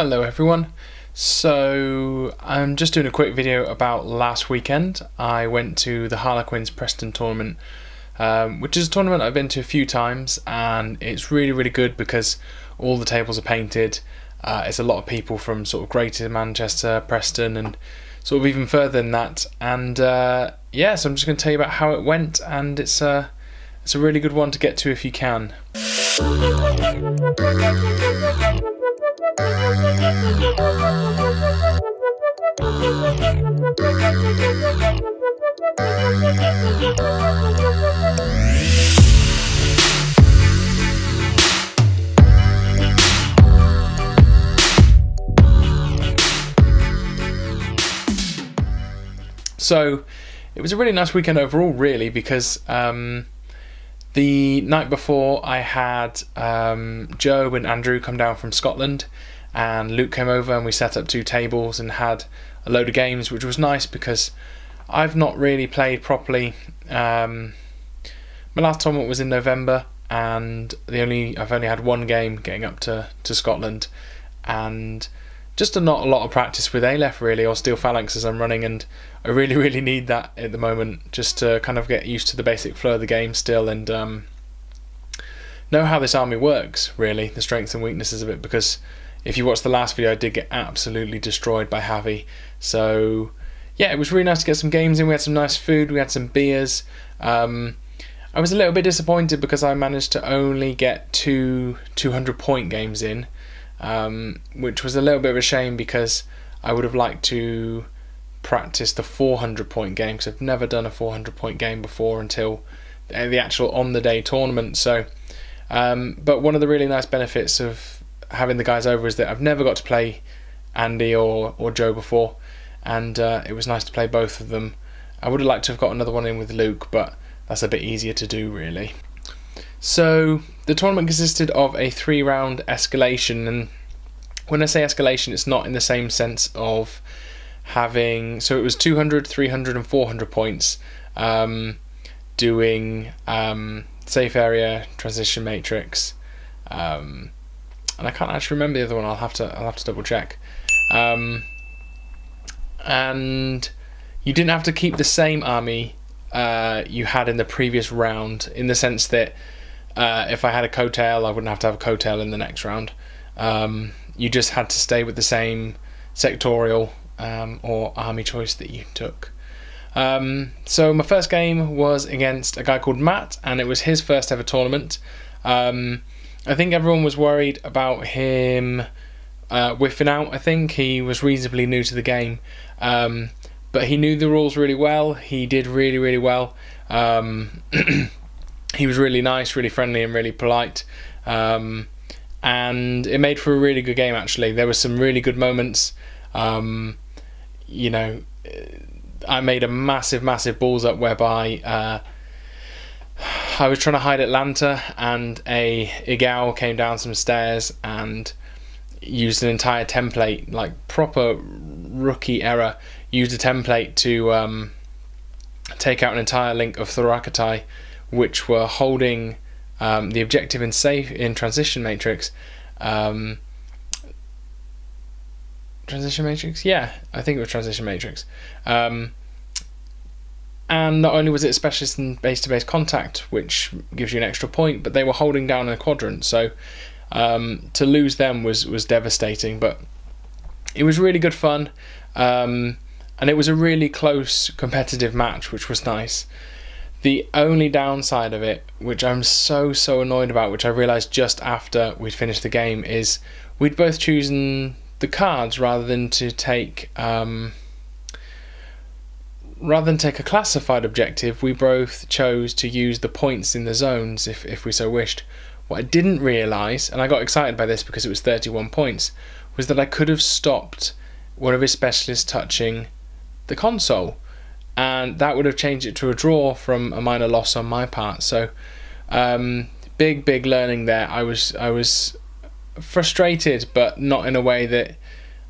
Hello everyone. So I'm just doing a quick video about last weekend. I went to the Harlequins Preston tournament, which is a tournament I've been to a few times, and it's really good because all the tables are painted. It's a lot of people from sort of Greater Manchester, Preston, and sort of even further than that. And yeah, so I'm just going to tell you about how it went, and it's a really good one to get to if you can. So it was a really nice weekend overall, really, because the night before I had Joe and Andrew come down from Scotland, and Luke came over and we set up 2 tables and had a load of games, which was nice because I've not really played properly. My last tournament was in November, and I've only had 1 game getting up to Scotland, and just not a lot of practice with Aleph really, or Steel Phalanx as I'm running, and I really need that at the moment just to kind of get used to the basic flow of the game still, and know how this army works really, the strengths and weaknesses of it, because if you watch the last video I did get absolutely destroyed by Javi. So yeah, it was really nice to get some games in. We had some nice food, we had some beers. I was a little bit disappointed because I managed to only get 2 200-point games in, which was a little bit of a shame because I would have liked to practice the 400-point game, because I've never done a 400-point game before until the actual on-the-day tournament. So, but one of the really nice benefits of having the guys over is that I've never got to play Andy or Joe before, and it was nice to play both of them. I would have liked to have got another one in with Luke, but that's a bit easier to do really. So the tournament consisted of a 3-round escalation, and when I say escalation, it's not in the same sense of having, so it was 200, 300 and 400 points, doing safe area, transition matrix, and I can't actually remember the other one. I'll have to double check. And you didn't have to keep the same army you had in the previous round, in the sense that if I had a coattail, I wouldn't have to have a coattail in the next round. You just had to stay with the same sectorial or army choice that you took. So my first game was against a guy called Matt, and it was his first ever tournament. I think everyone was worried about him whiffing out. I think he was reasonably new to the game, but he knew the rules really well. He did really well. He was really nice, really friendly and really polite, and it made for a really good game actually. There were some really good moments. You know, I made a massive balls up whereby I was trying to hide Atlanta, and a Igao came down some stairs and used an entire template, like proper rookie error, used a template to take out an entire link of Thorakitai, which were holding the objective in transition matrix. Transition matrix? Yeah, I think it was transition matrix. And not only was it a specialist in base-to-base contact, which gives you an extra point, but they were holding down a quadrant, so to lose them was devastating. But it was really good fun, and it was a really close competitive match, which was nice. The only downside of it, which I'm so annoyed about, which I realised just after we'd finished the game, is we'd both chosen the cards rather than to take a classified objective. We both chose to use the points in the zones if we so wished. What I didn't realise, and I got excited by this because it was 31 points, was that I could have stopped one of his specialists touching the console, and that would have changed it to a draw from a minor loss on my part. So big learning there. I was frustrated, but not in a way that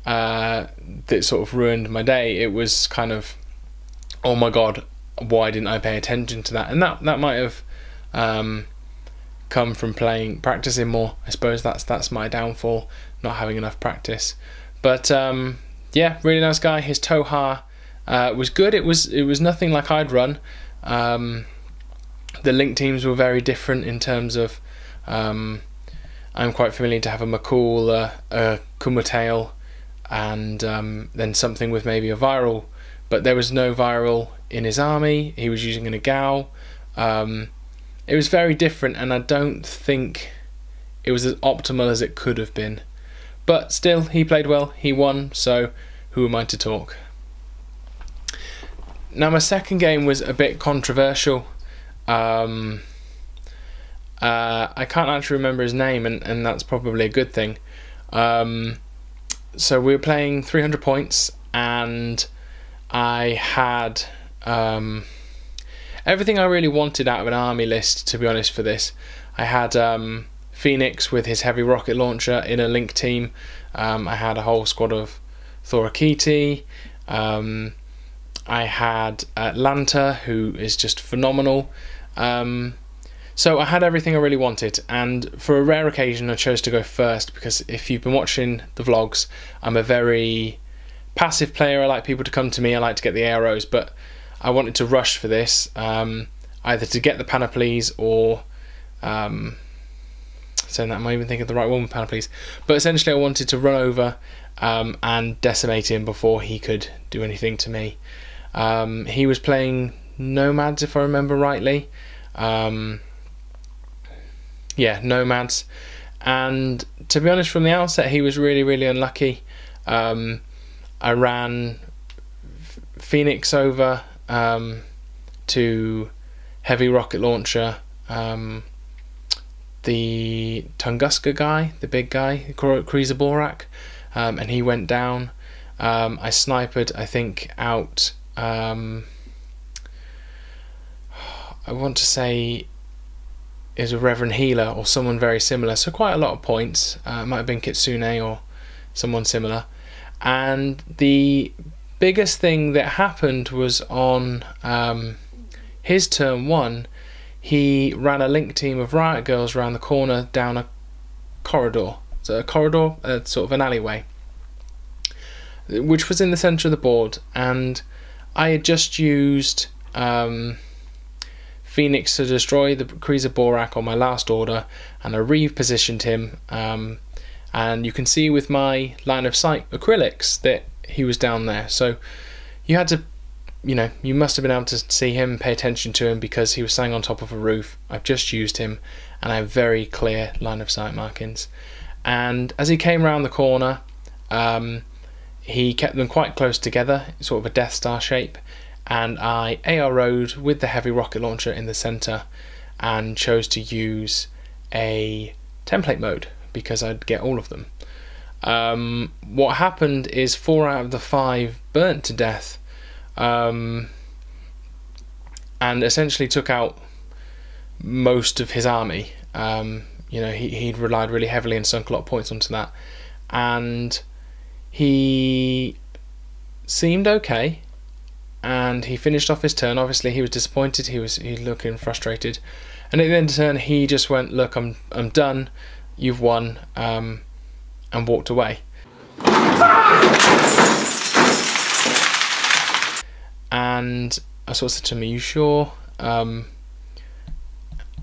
that sort of ruined my day. It was kind of, oh my god, why didn't I pay attention to that? And that might have come from practicing more. I suppose that's my downfall, not having enough practice. But yeah, really nice guy. His Toha was good. It was nothing like I'd run. The link teams were very different in terms of I'm quite familiar to have a McCall, a Kumatail, and then something with maybe a viral, but there was no viral in his army. He was using an Agao. It was very different, and I don't think it was as optimal as it could have been. But still, he played well, he won, so who am I to talk? Now, my second game was a bit controversial. I can't actually remember his name, and that's probably a good thing. So we were playing 300 points, and I had everything I really wanted out of an army list, to be honest, for this. I had Phoenix with his heavy rocket launcher in a link team. I had a whole squad of Thorakiti. I had Atlanta, who is just phenomenal. So I had everything I really wanted, and for a rare occasion I chose to go first, because if you've been watching the vlogs, I'm a very passive player. I like people to come to me, I like to get the arrows, but I wanted to rush for this, either to get the Panoplies or saying that, am I even thinking of the right one with Panoplies? But essentially I wanted to run over and decimate him before he could do anything to me. He was playing Nomads, if I remember rightly. Yeah, Nomads, and to be honest, from the outset he was really unlucky. I ran Phoenix over to heavy rocket launcher, the Tunguska guy, the big guy, Kryza Borak, and he went down. I sniped, I think, out I want to say is a Reverend Healer or someone very similar, so quite a lot of points. It might have been Kitsune or someone similar. And the biggest thing that happened was on his turn one, he ran a link team of Riot Girls around the corner down a corridor. So a corridor, sort of an alleyway, which was in the centre of the board, and I had just used Phoenix to destroy the Kryza Borak on my last order, and I repositioned him, and you can see with my line of sight acrylics that he was down there. So you had to, you must have been able to see him, pay attention to him, because he was standing on top of a roof. I've just used him, and I have very clear line of sight markings. And as he came around the corner, he kept them quite close together, sort of a Death Star shape, and I ARO'd with the heavy rocket launcher in the centre and chose to use a template mode because I'd get all of them. What happened is 4 out of the 5 burnt to death, and essentially took out most of his army. He'd relied really heavily and sunk a lot of points onto that, and he seemed okay, and he finished off his turn. Obviously he was disappointed, he was looking frustrated, and at the end of the turn he just went, look, I'm done, you've won, and walked away. And I sort of said to him, are you sure?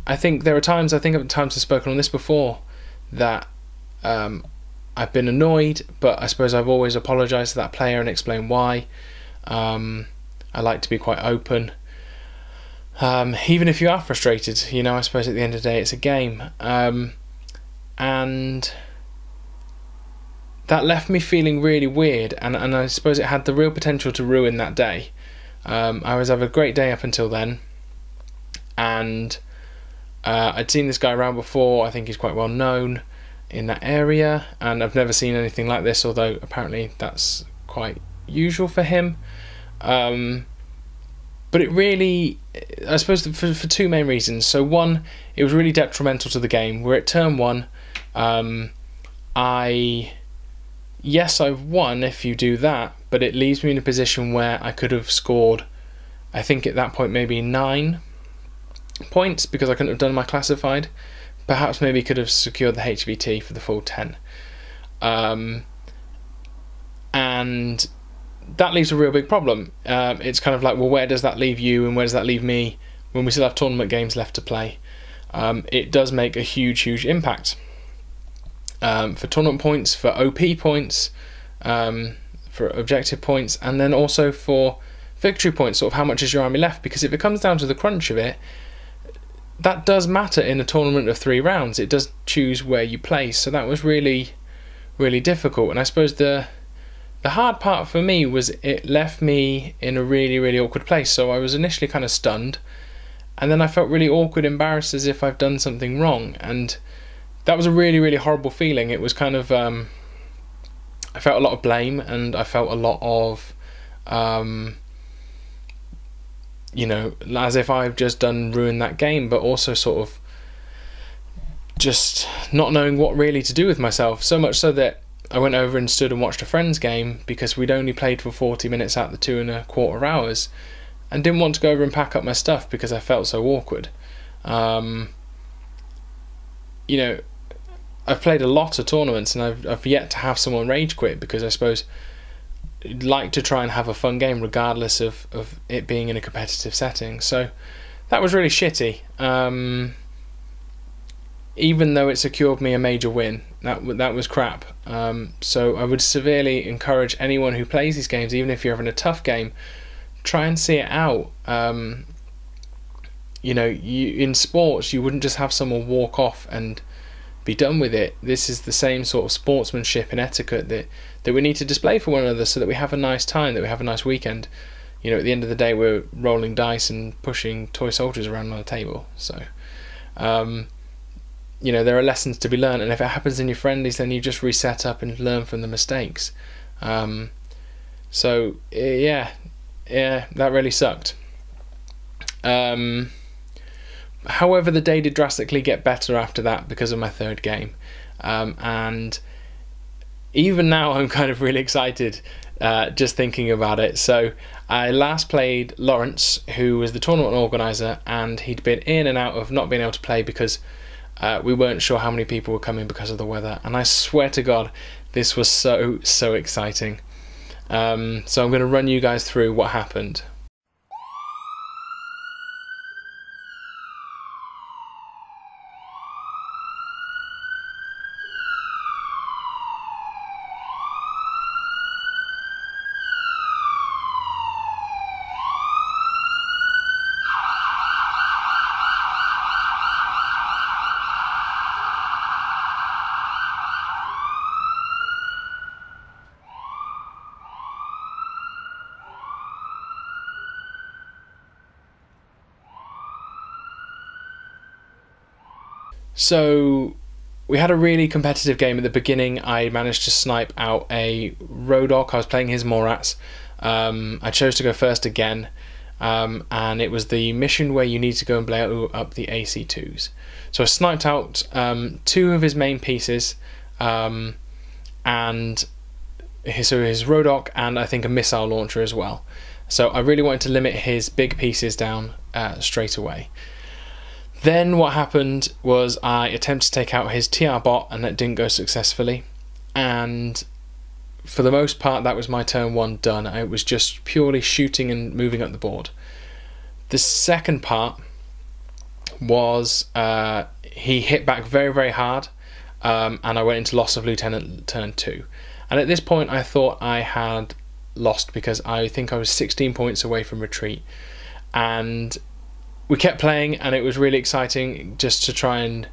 I think I've spoken on this before, that I've been annoyed, but I suppose I've always apologised to that player and explained why. I like to be quite open, even if you are frustrated. I suppose at the end of the day it's a game, and that left me feeling really weird, and I suppose it had the real potential to ruin that day. I was having a great day up until then, and I'd seen this guy around before. I think he's quite well known in that area, and I've never seen anything like this, although apparently that's quite usual for him. But it really, I suppose, for 2 main reasons. So one, it was really detrimental to the game. We're at turn 1. Yes, I've won if you do that, but it leaves me in a position where I could have scored, I think at that point maybe 9 points, because I couldn't have done my classified. perhaps maybe could have secured the HVT for the full 10. And that leaves a real big problem. It's kind of like, well, where does that leave you and where does that leave me when we still have tournament games left to play? It does make a huge impact for tournament points, for OP points, for objective points, and then also for victory points, sort of how much is your army left, because if it comes down to the crunch of it, that does matter in a tournament of 3 rounds. It does choose where you place, so that was really difficult. And I suppose the hard part for me was it left me in a really awkward place. So I was initially kind of stunned, and then I felt really awkward, embarrassed, as if I've done something wrong, and that was a really horrible feeling. It was kind of I felt a lot of blame, and I felt a lot of you know, as if I've just ruined that game, but also sort of just not knowing what really to do with myself. So much so that I went over and stood and watched a friend's game, because we'd only played for 40 minutes out the 2.25 hours, and didn't want to go over and pack up my stuff because I felt so awkward. You know, I've played a lot of tournaments, and I've yet to have someone rage quit, because I suppose I'd like to try and have a fun game regardless of it being in a competitive setting. So that was really shitty. Even though it secured me a major win, that was crap. So I would severely encourage anyone who plays these games, even if you're having a tough game, try and see it out. You know, in sports, you wouldn't just have someone walk off and be done with it. This is the same sort of sportsmanship and etiquette that we need to display for one another, so that we have a nice time, that we have a nice weekend. You know, at the end of the day, we're rolling dice and pushing toy soldiers around on a table. So you know, there are lessons to be learned, and if it happens in your friendlies, then you just reset up and learn from the mistakes. So yeah, that really sucked. However, the day did drastically get better after that because of my 3rd game, and even now I'm kind of really excited just thinking about it. So I last played Lawrence, who was the tournament organizer, and he'd been in and out of not being able to play because we weren't sure how many people were coming because of the weather. And I swear to God, this was so exciting. So I'm going to run you guys through what happened. So we had a really competitive game at the beginning. I managed to snipe out a Rodok. I was playing his Morats. I chose to go first again, and it was the mission where you need to go and blow up the AC2s. So I sniped out 2 of his main pieces, and his Rodok, and I think a missile launcher as well. So I really wanted to limit his big pieces down straight away. Then what happened was I attempted to take out his TR bot, and that didn't go successfully, and for the most part that was my turn 1 done. It was just purely shooting and moving up the board. The second part was he hit back very hard, and I went into loss of Lieutenant turn 2, and at this point I thought I had lost, because I think I was 16 points away from retreat, and we kept playing, and it was really exciting just to try and,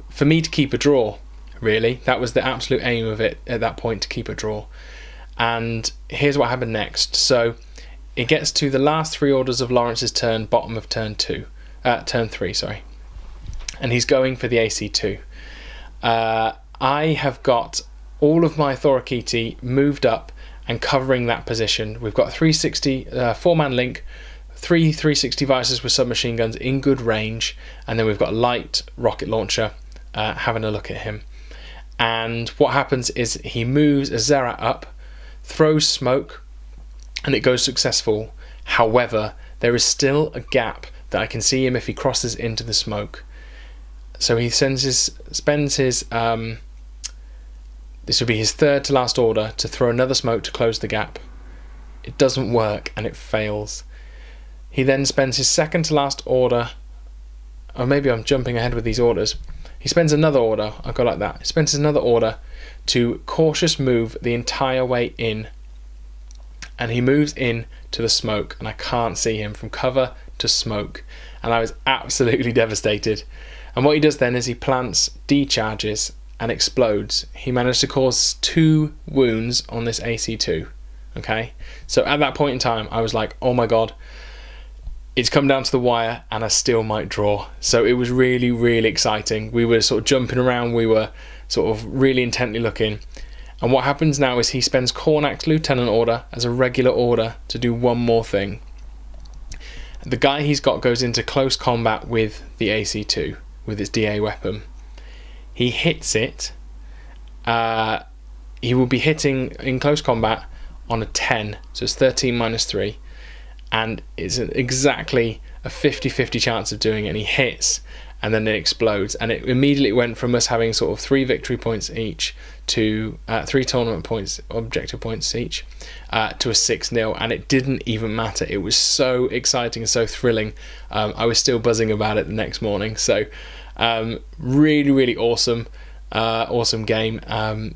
for me to keep a draw, really. That was the absolute aim of it at that point, to keep a draw. And here's what happened next. So it gets to the last 3 orders of Lawrence's turn, bottom of turn 3, sorry. And he's going for the AC2. I have got all of my Thorakiti moved up and covering that position. We've got 360, 4-man link, 3 360 Vices with submachine guns in good range, and then we've got light rocket launcher having a look at him. And what happens is he moves a Zerat up, throws smoke, and it goes successful. However, there is still a gap that I can see him if he crosses into the smoke. So he spends his this would be his third to last order to throw another smoke to close the gap. It doesn't work and it fails. He then spends his second to last order, or maybe I'm jumping ahead with these orders. He spends another order, I'll go like that. He spends another order to cautious move the entire way in. And he moves in to the smoke, and I can't see him from cover to smoke. And I was absolutely devastated. And what he does then is he plants, decharges, and explodes. He managed to cause 2 wounds on this AC2. Okay? So at that point in time, I was like, oh my god, it's come down to the wire and I still might draw. So it was really, really exciting. We were sort of jumping around, we were sort of really intently looking. And what happens now is he spends Cornac's Lieutenant order as a regular order to do one more thing. The guy he's got goes into close combat with the AC2, with its DA weapon. He hits it. He will be hitting in close combat on a 10, so it's 13 minus 3. And it's exactly a 50-50 chance of doing it, and he hits and then it explodes, and it immediately went from us having sort of 3 victory points each to 3 tournament points, objective points each, to a 6-0, and it didn't even matter. It was so exciting and so thrilling. I was still buzzing about it the next morning. So really, really awesome game.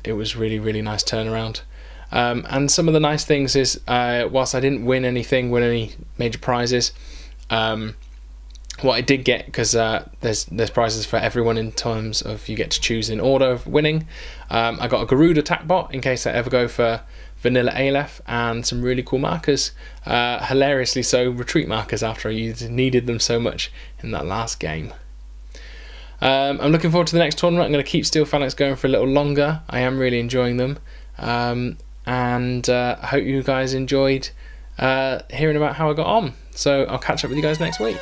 It was really, really nice turnaround. And some of the nice things is, whilst I didn't win any major prizes, what I did get, because there's prizes for everyone in terms of you get to choose in order of winning. I got a Garuda attack bot in case I ever go for vanilla Aleph, and some really cool markers, hilariously so retreat markers after I needed them so much in that last game. I'm looking forward to the next tournament. I'm going to keep Steel Phalanx going for a little longer. I am really enjoying them, and I hope you guys enjoyed hearing about how I got on. So I'll catch up with you guys next week.